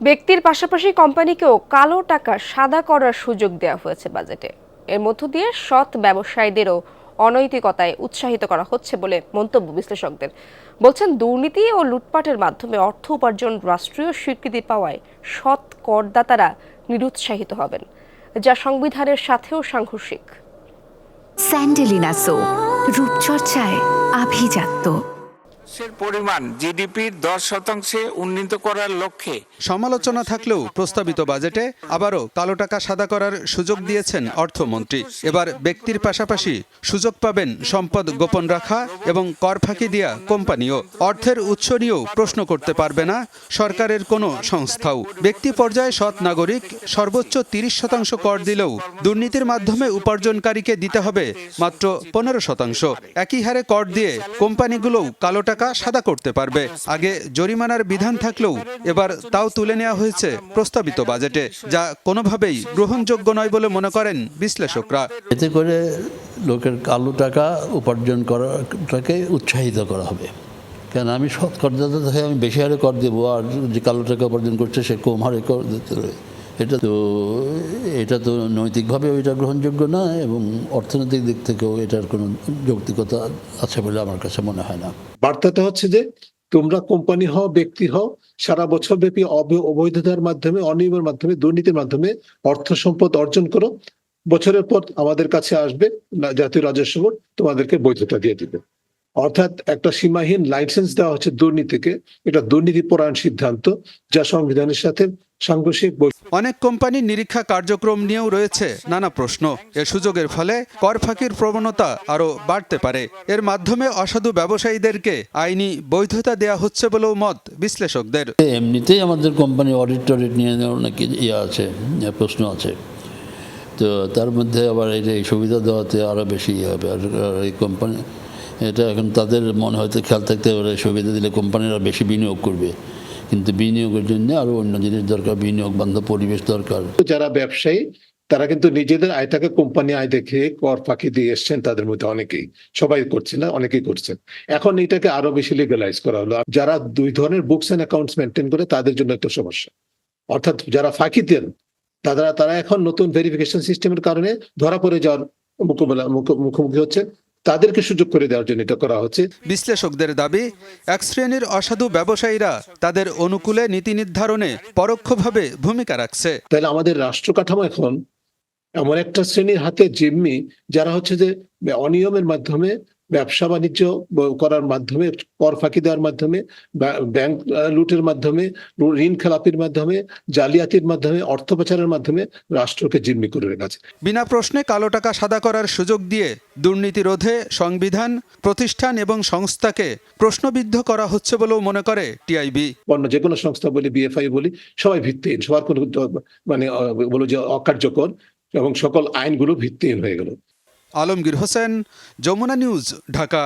ব্যক্তির পাশাপাশি কোম্পানিকেও কালো টাকা সাদা করার সুযোগ দেওয়া হয়েছে বাজেটে। এর মধ্য দিয়ে সৎ ব্যবসায়ীদেরও অনৈতিকতায় উৎসাহিত করা হচ্ছে বলে মন্তব্য বিশ্লেষকদের। বলছেন, দুর্নীতি ও লুটপাটের মাধ্যমে অর্থ উপার্জন রাষ্ট্রীয় স্বীকৃতি পাওয়ায় সৎ করদাতারা নিরুৎসাহিত হবেন, যা সংবিধানের সাথেও সাংঘর্ষিক। স্যান্ডেলিনা সো, রূপচর্চায় আভিজাত্য। পরিমাণ জিডিপির 10% উন্নীত করার লক্ষ্যে সমালোচনা থাকলেও প্রস্তাবিত বাজেটে আবারও কালো টাকা সাদা করার সুযোগ দিয়েছেন অর্থমন্ত্রী। এবার ব্যক্তির পাশাপাশি সুযোগ পাবেন সম্পদ গোপন রাখা এবং কর ফাঁকি দেয়া কোম্পানিও। অর্থের উৎস নিয়েও প্রশ্ন করতে পারবে না সরকারের কোনো সংস্থাও। ব্যক্তি পর্যায়ে সৎ নাগরিক সর্বোচ্চ 30% কর দিলেও দুর্নীতির মাধ্যমে উপার্জনকারীকে দিতে হবে মাত্র 15%। একই হারে কর দিয়ে কোম্পানিগুলোও কালো টাকা সাদা করতে পারবে। আগে জরিমানার বিধান থাকলেও এবার তাও তুলে নেওয়া হয়েছে প্রস্তাবিত বাজেটে, যা কোনোভাবেই গ্রহণযোগ্য নয় বলে মনে করেন বিশ্লেষকরা। এতে করে লোকের কালো টাকা উপার্জন করাটাকে উৎসাহিত করা হবে। কেন আমি সৎ করদাতা হয়ে আমি বেশি হারে কর দেবো, আর যে কালো টাকা উপার্জন করছে সে কম হারে কর দিতে হবে। এটা তো নৈতিকভাবেও এটা গ্রহণযোগ্য না, এবং অর্থনৈতিক দিক থেকেও এটার কোনো যৌক্তিকতা আছে বলে আমার কাছে মনে হয় না। বার্তাটা হচ্ছে যে তোমরা কোম্পানি হও, ব্যক্তি হও, সারা বছর ব্যাপী অবৈধতার মাধ্যমে, অনিয়মের মাধ্যমে, দুর্নীতির মাধ্যমে অর্থ সম্পদ অর্জন করো, বছরের পর আমাদের কাছে আসবে জাতীয় রাজস্ব বোর্ড, তোমাদেরকে বৈধতা দিয়ে দিবে। অর্থাৎ একটা সীমাহীন লাইসেন্স দেওয়া হচ্ছে দুর্নীতিকে। এটা দুর্নীতি পরায়ণ সিদ্ধান্ত, যা সংবিধানের সাথে সাংঘর্ষিক। অনেক কোম্পানির নিরীক্ষা কার্যক্রম নিয়েও রয়েছে নানা প্রশ্ন। এ সুযোগের ফলে কর ফাঁকির প্রবণতা আরও বাড়তে পারে। এর মাধ্যমে অসাধু ব্যবসায়ীদেরকে আইনি বৈধতা দেয়া হচ্ছে বলেও মত বিশ্লেষকদের। এমনিতেই আমাদের কোম্পানি অডিট নিয়ে অনেক আছে, প্রশ্ন আছে। তো তার মধ্যে আবার এই সুবিধা দেওয়াতে আরও বেশি হবে। আর এই কোম্পানি এটা এখন তাদের মনে হয়তো খেয়াল থাকতে পারে, সুবিধা দিলে কোম্পানিরা বেশি বিনিয়োগ করবে, কিন্তু বিনিয়োগের জন্য আরো অন্য জিনিস দরকার, বিনিয়োগ বান্ধব পরিবেশ দরকার। যারা ব্যবসায়ী তারা কিন্তু নিজেদের আয়টাকে কোম্পানি আয় দেখে কর ফাঁকি দিয়ে এসছেন, তাদের মধ্যে অনেকেই, সবাই করছে না, অনেকেই করছেন। এখন এটাকে আরো বেশি লিগালাইজ করা হলো। যারা দুই ধরনের বুকস এন্ড অ্যাকাউন্টস মেনটেন করে তাদের জন্য একটা সমস্যা। অর্থাৎ যারা ফাঁকি দেন তারা এখন নতুন ভেরিফিকেশন সিস্টেমের কারণে ধরা পড়ে যাওয়ার মুখোমুখি হচ্ছে। তাদেরকে সুযোগ করে দেওয়ার জন্য এটা করা হচ্ছে। বিশ্লেষকদের দাবি, এক শ্রেণীর অসাধু ব্যবসায়ীরা তাদের অনুকূলে নীতি নির্ধারণে পরোক্ষভাবে ভূমিকা রাখছে। তাহলে আমাদের রাষ্ট্র কাঠামো এখন এমন একটা শ্রেণীর হাতে জিম্মি, যারা হচ্ছে যে অনিয়মের মাধ্যমে, ব্যবসা বাণিজ্য করার মাধ্যমে, কর ফাঁকি দেওয়ার মাধ্যমে, ব্যাংক লুটের মাধ্যমে, ঋণ খেলাপির মাধ্যমে, জালিয়াতির মাধ্যমে, অর্থ পাচারের মাধ্যমে রাষ্ট্রকে জিম্মি করে রেখেছে। বিনা প্রশ্নে কালো টাকা সাদা করার সুযোগ দিয়ে দুর্নীতি রোধে সংবিধান, প্রতিষ্ঠান এবং সংস্থাকে প্রশ্নবিদ্ধ করা হচ্ছে বলেও মনে করে টিআইবি। অন্য যে কোনো সংস্থা বলি, বিএফআই বলি, সবাই ভিত্তিহীন, সবার কোনো বলো যে অকার্যকর, এবং সকল আইনগুলো ভিত্তিহীন হয়ে গেল। আলমগীর হোসেন, যমুনা নিউজ, ঢাকা।